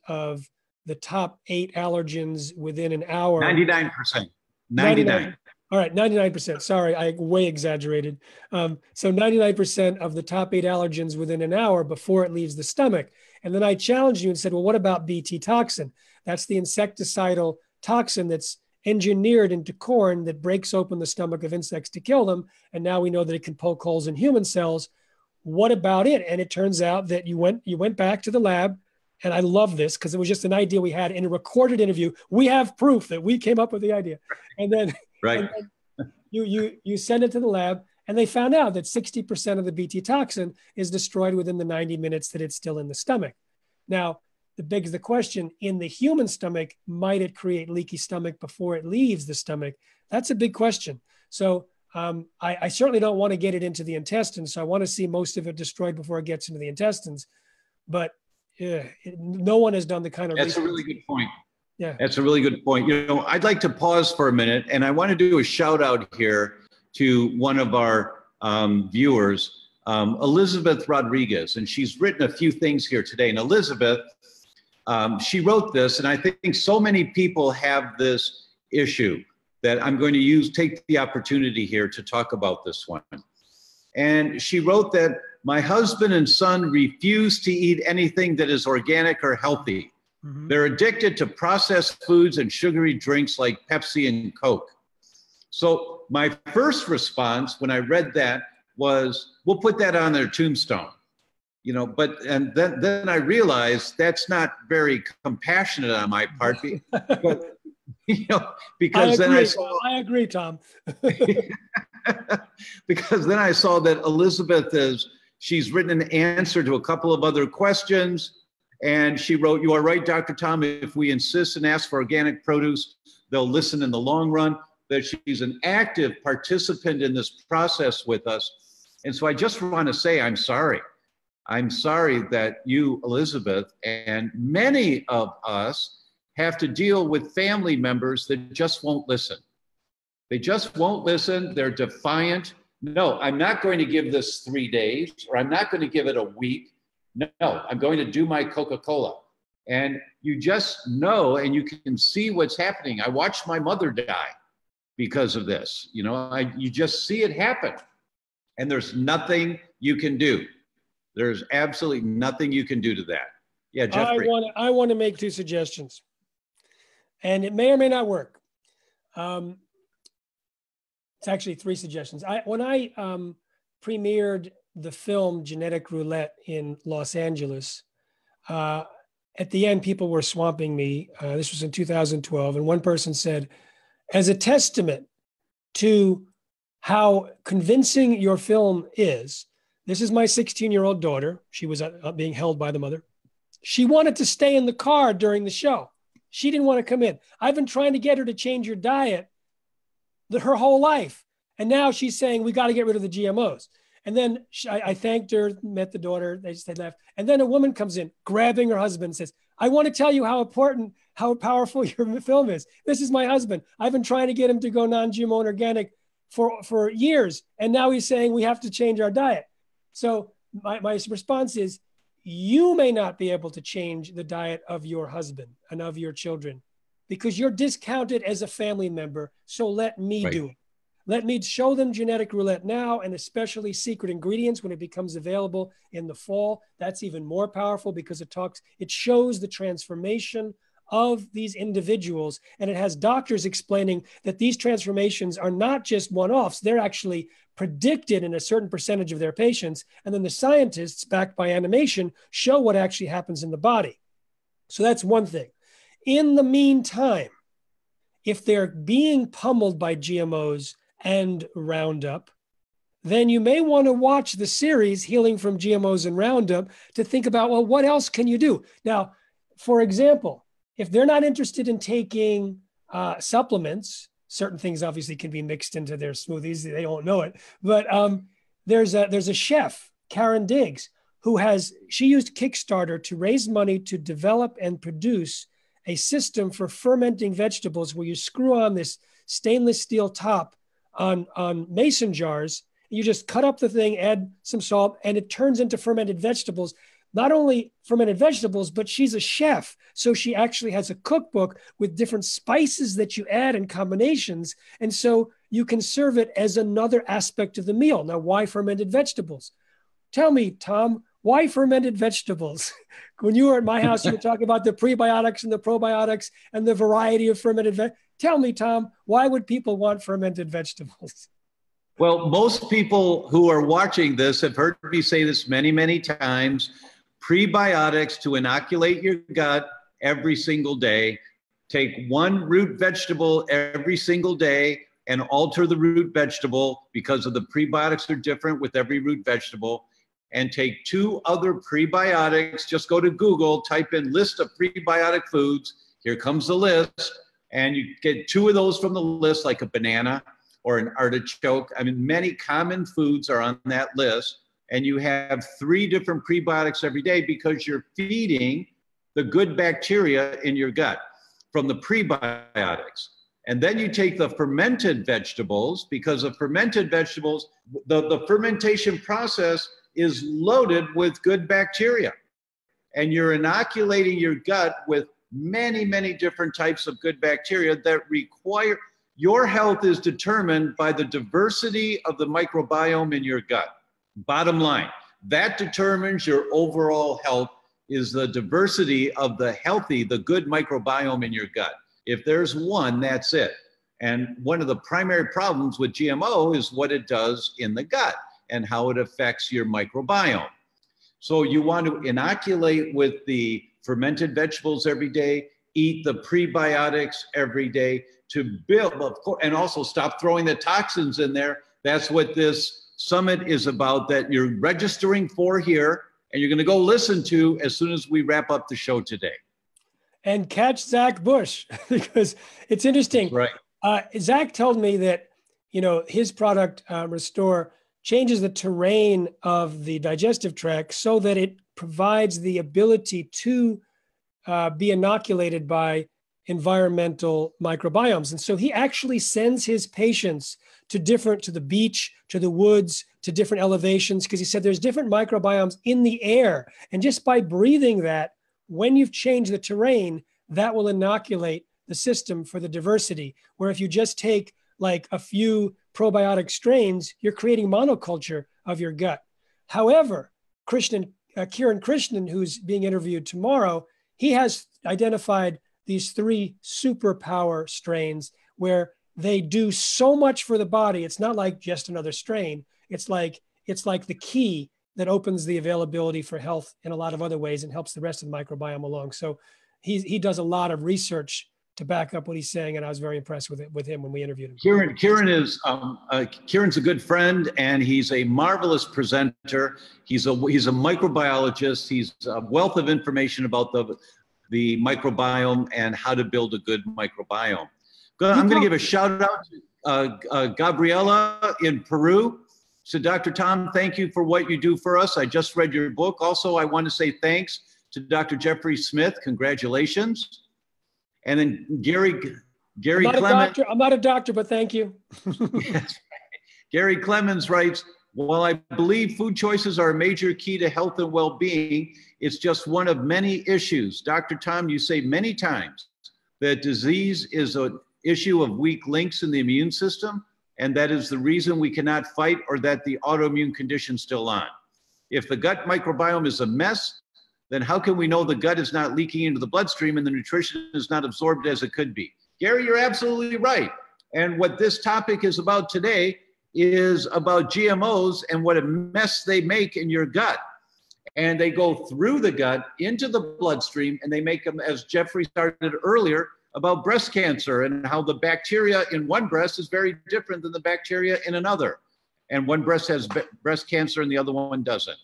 of the top 8 allergens within an hour. 99%. 99. All right, 99%. Sorry, I way exaggerated. So 99% of the top 8 allergens within an hour before it leaves the stomach. And then I challenged you and said, well, what about Bt toxin? That's the insecticidal toxin that's engineered into corn that breaks open the stomach of insects to kill them. And now we know that it can poke holes in human cells. What about it? And it turns out that you went back to the lab, and I love this because it was just an idea we had in a recorded interview. We have proof that we came up with the idea. And then, and then you send it to the lab, and they found out that 60% of the Bt toxin is destroyed within the 90 minutes that it's still in the stomach. Now, the question, in the human stomach, might it create leaky stomach before it leaves the stomach? That's a big question. So I certainly don't want to get it into the intestines. So I want to see most of it destroyed before it gets into the intestines. But no one has done the kind of That's research. a really good point. Yeah. That's a really good point. You know, I'd like to pause for a minute, and I want to do a shout out here to one of our viewers, Elizabeth Rodriguez, and she's written a few things here today. And Elizabeth, she wrote this, and I think so many people have this issue that I'm going to take the opportunity here to talk about this one. And she wrote that my husband and son refuse to eat anything that is organic or healthy. Mm-hmm. They're addicted to processed foods and sugary drinks like Pepsi and Coke. So my first response when I read that was, we'll put that on their tombstone. You know, and then I realized that's not very compassionate on my part. But, you know, because I agree, Tom. Because then I saw that Elizabeth she's written an answer to a couple of other questions. And she wrote, "You are right, Dr. Tom. If we insist and ask for organic produce, they'll listen in the long run." That she's an active participant in this process with us. And so I just want to say, I'm sorry. I'm sorry that you, Elizabeth, and many of us have to deal with family members that just won't listen. They just won't listen. They're defiant. No, I'm not going to give this 3 days, or I'm not going to give it a week. No, I'm going to do my Coca-Cola. And you just know, and you can see what's happening. I watched my mother die because of this. You know, you just see it happen. And there's nothing you can do. There's absolutely nothing you can do to that. Yeah, Jeffrey. I want to make 2 suggestions. And it may or may not work. It's actually 3 suggestions. When I premiered the film Genetic Roulette in Los Angeles, at the end, people were swamping me. This was in 2012. And one person said, as a testament to how convincing your film is, this is my 16-year-old daughter. She was being held by the mother. She wanted to stay in the car during the show. She didn't want to come in. I've been trying to get her to change her diet her whole life. And now she's saying, we got to get rid of the GMOs. And then I thanked her, met the daughter, they left. And then a woman comes in, grabbing her husband, and says, I want to tell you how important, how powerful your film is. This is my husband. I've been trying to get him to go non-GMO and organic for years. And now he's saying we have to change our diet. So my response is, you may not be able to change the diet of your husband and of your children because you're discounted as a family member. So let me do it. Let me show them Genetic Roulette now, and especially secret ingredients when it becomes available in the fall. That's even more powerful because it shows the transformation of these individuals. And it has doctors explaining that these transformations are not just one-offs. They're actually predicted in a certain percentage of their patients. And then the scientists, backed by animation, show what actually happens in the body. So that's one thing. In the meantime, if they're being pummeled by GMOs and Roundup, then you may want to watch the series Healing from GMOs and Roundup to think about, well, what else can you do? Now, for example, if they're not interested in taking supplements, certain things obviously can be mixed into their smoothies. They don't know it. But there's a chef, Karen Diggs, she used Kickstarter to raise money to develop and produce a system for fermenting vegetables where you screw on this stainless steel top on mason jars. You just cut up the thing, add some salt, and it turns into fermented vegetables. Not only fermented vegetables, but she's a chef. So she actually has a cookbook with different spices that you add in combinations. And so you can serve it as another aspect of the meal. Now, why fermented vegetables? Tell me, Tom, why fermented vegetables? When you were at my house, you were talking about the prebiotics and the probiotics and the variety of fermented vegetables. Tell me, Tom, why would people want fermented vegetables? Well, most people who are watching this have heard me say this many, many times. Prebiotics to inoculate your gut every single day. Take one root vegetable every single day and alter the root vegetable because of the prebiotics are different with every root vegetable. And take 2 other prebiotics. Just go to Google, type in list of prebiotic foods. Here comes the list. And you get 2 of those from the list, like a banana or an artichoke. I mean, many common foods are on that list. and you have 3 different prebiotics every day because you're feeding the good bacteria in your gut from the prebiotics. And then you take the fermented vegetables, because the fermented vegetables, the fermentation process is loaded with good bacteria. And you're inoculating your gut with many, many different types of good bacteria that require, your health is determined by the diversity of the microbiome in your gut. Bottom line, that determines your overall health, is the diversity of the healthy, the good microbiome in your gut. If there's one, that's it. And one of the primary problems with GMO is what it does in the gut and how it affects your microbiome. So you want to inoculate with the fermented vegetables every day, eat the prebiotics every day to build, of course, and also stop throwing the toxins in there. That's what this summit is about, that you're registering for here, and you're going to go listen to as soon as we wrap up the show today. And catch Zach Bush, because it's interesting. That's right. Zach told me that, his product, Restore, changes the terrain of the digestive tract so that it provides the ability to be inoculated by environmental microbiomes. And so he actually sends his patients to the beach, to the woods, to different elevations, because he said there's different microbiomes in the air. And just by breathing that, when you've changed the terrain, that will inoculate the system for the diversity. Where if you just take like a few probiotic strains, you're creating monoculture of your gut. However, Kiran Krishnan, who's being interviewed tomorrow, he has identified these 3 superpower strains where they do so much for the body. It's not like just another strain. It's like the key that opens the availability for health in a lot of other ways and helps the rest of the microbiome along. So he does a lot of research to back up what he's saying, and I was very impressed with him when we interviewed him. Kiran's a good friend, and he's a marvelous presenter. He's a microbiologist. He's a wealth of information about the microbiome and how to build a good microbiome. I'm going to give a shout out to Gabriela in Peru. So Dr. Tom, thank you for what you do for us. I just read your book. Also, I want to say thanks to Dr. Jeffrey Smith. Congratulations. And then Gary Clemens. I'm not a doctor, but thank you. Yes. Gary Clemens writes, while I believe food choices are a major key to health and well-being, it's just one of many issues. Dr. Tom, you say many times that disease is an issue of weak links in the immune system, and that is the reason we cannot fight or that the autoimmune condition's still on. If the gut microbiome is a mess, then how can we know the gut is not leaking into the bloodstream and the nutrition is not absorbed as it could be? Gary, you're absolutely right. And what this topic is about today is about GMOs and what a mess they make in your gut. And they go through the gut into the bloodstream, and they make them, as Jeffrey started earlier, about breast cancer and how the bacteria in one breast is very different than the bacteria in another. And one breast has breast cancer and the other one doesn't.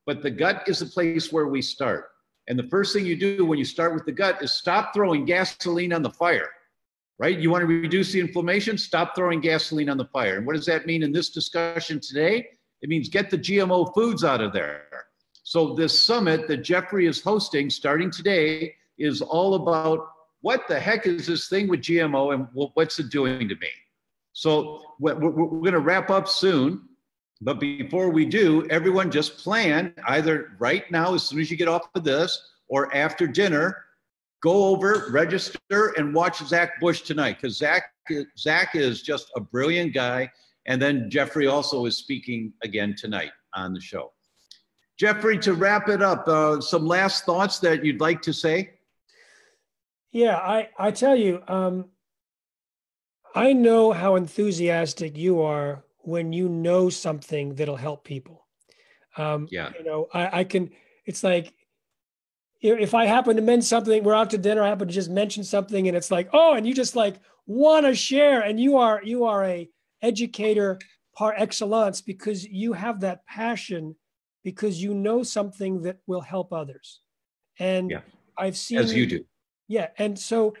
But the gut is the place where we start. And the first thing you do when you start with the gut is stop throwing gasoline on the fire, right? You want to reduce the inflammation, stop throwing gasoline on the fire. And what does that mean in this discussion today? It means get the GMO foods out of there. So this summit that Jeffrey is hosting starting today is all about what the heck is this thing with GMO and what's it doing to me? So we're going to wrap up soon. But before we do, everyone just plan either right now, as soon as you get off of this, or after dinner, go over, register, and watch Zach Bush tonight, because Zach is just a brilliant guy. And then Jeffrey also is speaking again tonight on the show. Jeffrey, to wrap it up, some last thoughts that you'd like to say? Yeah, I tell you, I know how enthusiastic you are when you know something that'll help people. I can, it's like, if I happen to mention something, we're out to dinner, I happen to just mention something and it's like, oh, and you just like want to share, and you are a educator par excellence, because you have that passion, because you know something that will help others. And I've seen, as you do. Yeah. And so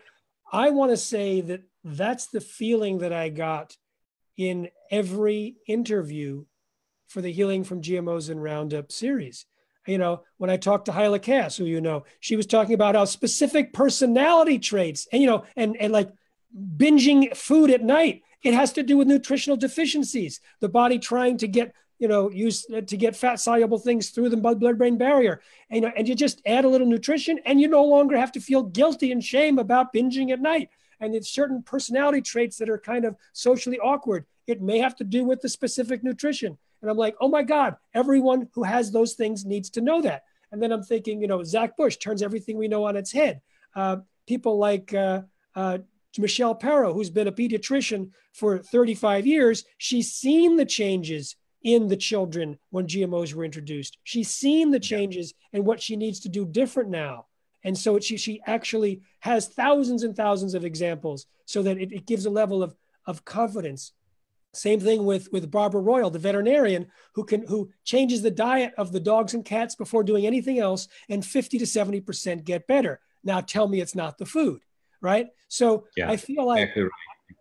I want to say that that's the feeling that I got in every interview for the Healing from GMOs and Roundup series. You know, when I talked to Hyla Cass, who you know, she was talking about how specific personality traits and, you know, and like binging food at night, it has to do with nutritional deficiencies, the body trying to get, you know, to get fat soluble things through the blood-brain barrier. And, you know, and you just add a little nutrition and you no longer have to feel guilty and shame about binging at night. And it's certain personality traits that are kind of socially awkward. It may have to do with the specific nutrition. And I'm like, oh my God, everyone who has those things needs to know that. And then I'm thinking, you know, Zach Bush turns everything we know on its head. People like Michelle Perro, who's been a pediatrician for 35 years, she's seen the changes in the children when GMOs were introduced. She's seen the changes and what she needs to do different now. And so she actually has thousands and thousands of examples so that it gives a level of confidence. Same thing with Barbara Royal, the veterinarian who changes the diet of the dogs and cats before doing anything else, and 50 to 70% get better. Now tell me it's not the food, right? So I feel like, exactly right.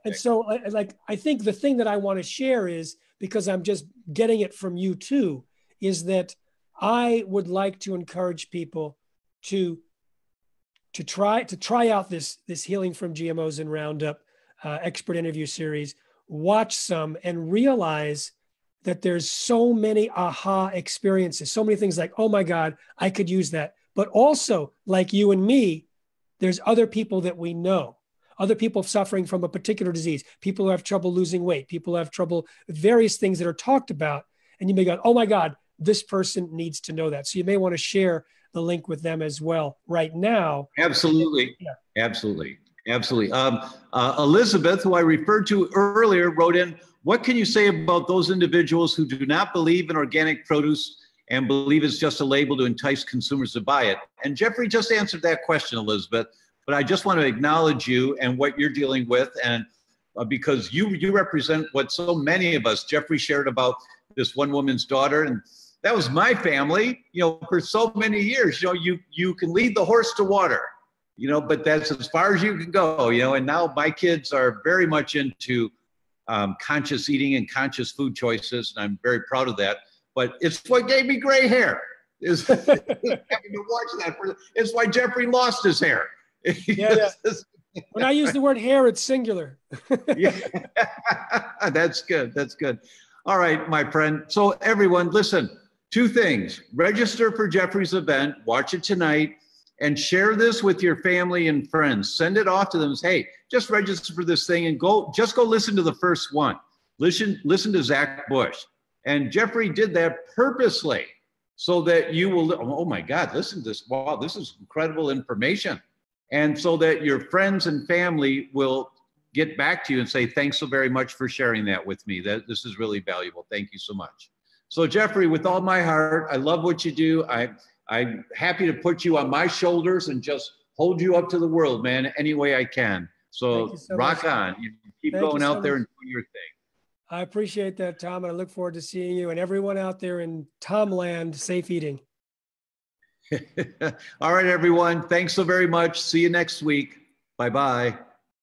And so like I think the thing that I want to share is, because I'm just getting it from you too, is that I would like to encourage people to try out this Healing from GMOs and Roundup expert interview series. Watch some and realize that there's so many aha experiences, so many things like, oh my God, I could use that. But also, like you and me, there's other people that we know, other people suffering from a particular disease, people who have trouble losing weight, people who have trouble, various things that are talked about. And you may go, oh my God, this person needs to know that. So you may want to share the link with them as well right now. Absolutely. Yeah. Absolutely. Absolutely. Elizabeth, who I referred to earlier, wrote in, what can you say about those individuals who do not believe in organic produce and believe it's just a label to entice consumers to buy it? And Jeffrey just answered that question, Elizabeth, but I just want to acknowledge you and what you're dealing with. And because you represent what so many of us, Jeffrey shared about this one woman's daughter, and that was my family, you know, for so many years. You know, you can lead the horse to water, you know, but that's as far as you can go, you know. And now my kids are very much into conscious eating and conscious food choices, and I'm very proud of that. But it's what gave me gray hair, is having to watch that. It's why Jeffrey lost his hair. Yeah. When I use the word hair, it's singular. Yeah. That's good. That's good. All right, my friend. So everyone, listen, two things. Register for Jeffrey's event, watch it tonight, and share this with your family and friends. Send it off to them. Say, hey, just register for this thing and go listen to the first one. Listen to Zach Bush. And Jeffrey did that purposely so that you will, oh my God, listen to this. Wow, this is incredible information. And so that your friends and family will get back to you and say, thanks so very much for sharing that with me. This is really valuable. Thank you so much. So Jeffrey, with all my heart, I love what you do. I'm happy to put you on my shoulders and just hold you up to the world, man, any way I can. So rock on. You keep going out there and doing your thing. I appreciate that, Tom, and I look forward to seeing you and everyone out there in Tomland. Safe eating. All right, everyone. Thanks so very much. See you next week. Bye-bye.